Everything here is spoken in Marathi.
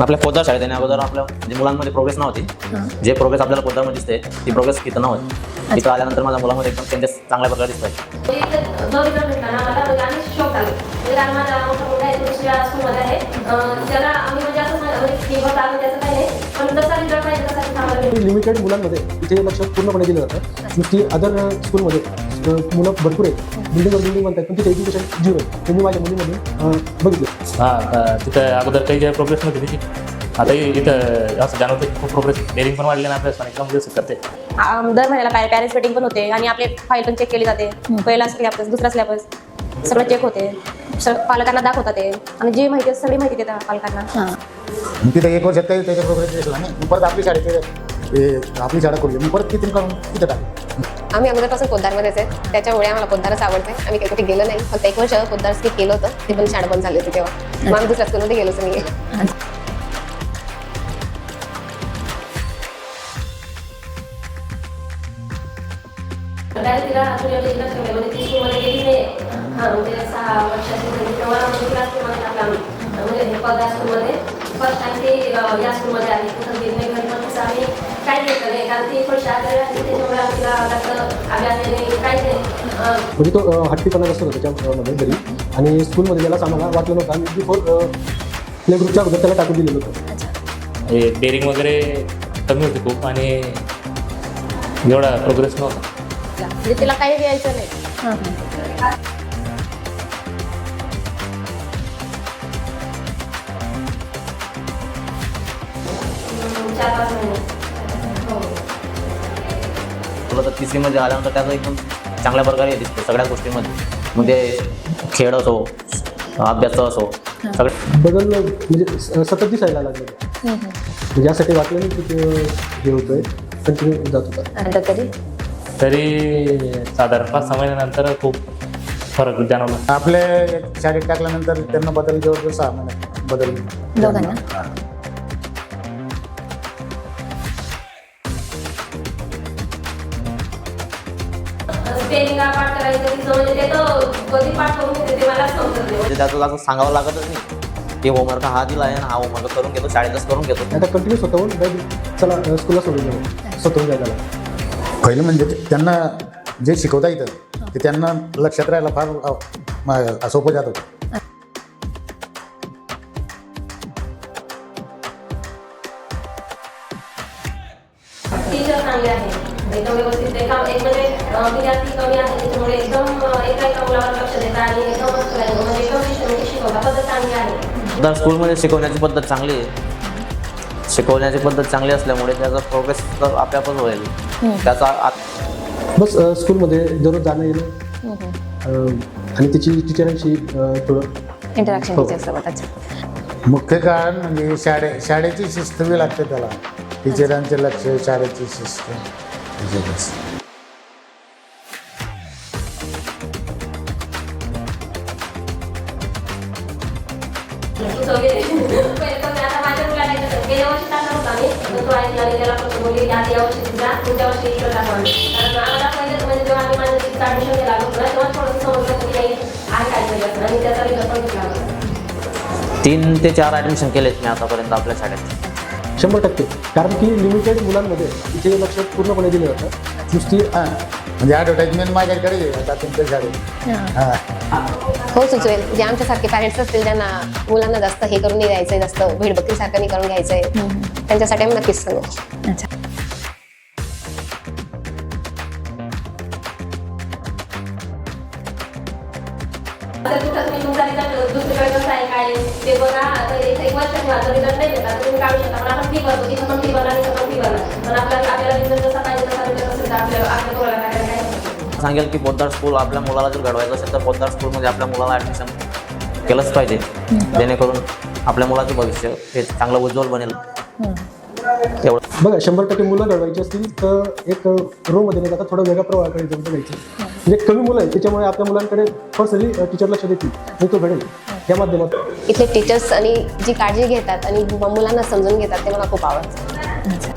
आपल्या पोद्दार शाळेत येण्या अगोदर आपल्या म्हणजे मुलांमध्ये प्रोग्रेस नव्हती. जे प्रोग्रेस आपल्याला पोद्दारमध्ये दिसते ती प्रोग्रेस इथं नव्हती. इथं आल्यानंतर माझ्या मुलामध्ये एकदम चेंजेस चांगल्या प्रकारे दिसत लिमिटेड मुलांमध्ये इथे लक्ष पूर्णपणे दिलं जातं. नुसती अदर स्कूलमध्ये मुलं भरपूर आहेत, बिल्डिंग म्हणतात, पण तिथे एज्युकेशन झिरो आहे. ते मी माझ्या मुलीमध्ये बघितलं. तिथं अगोदर काही काही प्रोग्रेस नव्हती तिची. आता इथं असं जाणवतं खूप प्रोग्रेस, डेअरिंग पण वाढले ना, अभ्यास पण एकदम व्यवस्थित करते. दर महिन्याला पॅरेंट्स मीटिंग पण होते आणि आपले फाईल पण चेक केली जाते. पहिला स्लॅबस, दुसरा स्लॅबस सगळं चेक होते. पालकांना दाखवतात ते आणि जी माहिती सगळी माहिती देतात पालकांना. तिथे 1 वर्षात काही त्याच्या प्रोग्रेस दिसला नाही. परत आपली शाळा करूया, मी परत किती करून तिथं टाकू. आम्ही अगोदरपासून पोद्दारमध्येच आहे, त्याच्यामुळे आम्हाला पोद्दारच आवडते. आम्ही काही कुठे गेलो नाही, फक्त 1 वर्ष पोद्दार स्किप केलं होतं, ते पण शाळा बंद झाली होती तेव्हा. मग आम्ही दुसऱ्या स्कूलमध्ये गेलोच नाही. म्हणजे तो हट्टीपणा नसतो त्याच्यामध्ये घरी, आणि स्कूलमध्ये ज्याला आम्हाला वाटलं नव्हतं, आम्ही बिफोर प्ले ग्रुपच्या अगोदर त्याला टाकून दिलेलं होतं. डेअरिंग वगैरे कमी होती खूप आणि एवढा प्रोग्रेस नव्हता. म्हणजे तिला काही द्यायचं नाही. तुला तर तिसरीमध्ये आल्यानंतर त्याचं एकदम चांगल्या प्रकारे दिसते सगळ्या गोष्टीमध्ये. मग ते खेळ असो, अभ्यास असो, सगळं बदल म्हणजे सतत दिसायला लागलं. म्हणजे यासाठी वाटलं नाही की ते हे होतंय, कंटिन्यू जात होता. तरी साधारण 5-6 महिन्यानंतर खूप फरक जाणवला. आपल्या शाळेत टाकल्यानंतर त्यांना बदल जवळजवळ 6 महिन्यात बदल दोघांना म्हणजे त्याचं असं सांगावं लागतच नाही की होमवर्क हा दिला आहे, हा होमवर्क करून घेतो, शाळेतच करून घेतो. आता कंटिन्यू स्वतःहून चला स्कूलला सोडून जाऊ, स्वतःहून जायला. पहिलं म्हणजे त्यांना जे शिकवता येतं ते त्यांना लक्षात राहायला फार सोपं जात होतं. टीचर चांगले आहे, एकदम व्यवस्थित. एक म्हणजे विद्यार्थी कमी आहे, त्याच्यामुळे एकदम एका मुलावर लक्ष देतात आणि एकदम म्हणजे एकदम शिकवता पद्धत चांगली आहे. तर स्कूलमध्ये शिकवण्याची पद्धत चांगली आहे. शिकवण्याची पद्धत चांगली असल्यामुळे त्याचा प्रोग्रेस तर आपोआपच होईल. त्याचा बस स्कूलमध्ये दररोज जाणं येणं आणि त्याची टीचरांशी थोडं इंटरॅक्शन टीचर्ससोबत. मुख्य कारण म्हणजे शाळेची शिस्त बी लागते त्याला. टीचरांचे लक्ष, शाळेची शिस्त. तीन ते 4 ॲडमिशन केलेत मी आतापर्यंत आपल्या शाळेत. 100%. कारण की लिमिटेड मुलांमध्ये इथे लक्ष पूर्णपणे दिलं जातं. नुसती म्हणजे ॲडव्हर्टाइजमेंट माझ्याकडे आता तुमच्या शाळेत. हो सुचवेल. जे आमच्यासारखे पॅरेंट्स असतील ज्यांना मुलांना जास्त हे करून नाही द्यायचंय, जास्त भेडबकरीसारखं नाही करून घ्यायचंय, त्यांच्यासाठी आम्ही नक्कीच सांगू. सांगेल की पोद्दार स्कूल आपल्या मुलाला जर घडवायचं असेल तर पोद्दार स्कूलमध्ये आपल्या मुलाला ॲडमिशन केलंच पाहिजे, जेणेकरून आपल्या मुलाचं भविष्य हे चांगलं उज्ज्वल बनेल. एवढं बघा, 100% मुलं घडवायची असतील तर एक रोमध्ये न जाता थोडं वेगळ्या प्रवाहाकडे जमतं घ्यायचं. म्हणजे कमी मुलं आहेत त्याच्यामुळे आपल्या मुलांकडे पर्सनली टीचर लक्ष देतील आणि तो घडेल या माध्यमातून. इथले टीचर्स आणि जी काळजी घेतात आणि मुलांना समजून घेतात ते मला खूप आवडतं.